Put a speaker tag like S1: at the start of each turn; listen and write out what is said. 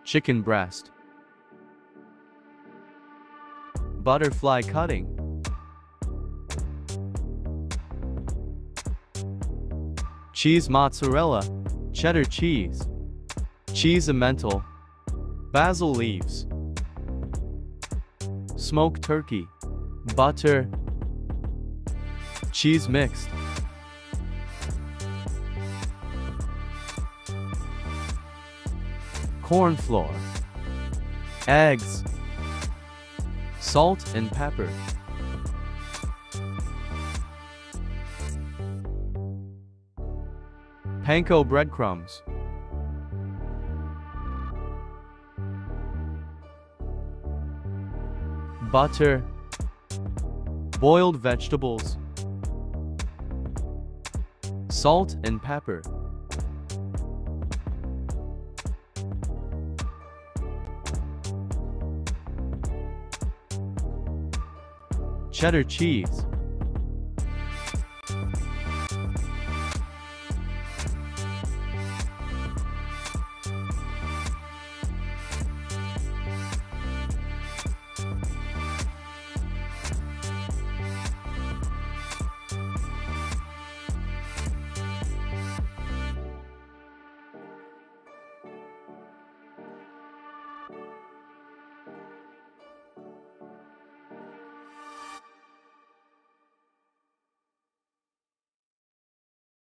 S1: chicken breast, butterfly cutting, cheese mozzarella, cheddar cheese, cheese emmental, basil leaves, smoked turkey, butter, cheese mixed, corn flour, eggs, salt and pepper, panko breadcrumbs, butter, boiled vegetables, salt and pepper, cheddar cheese,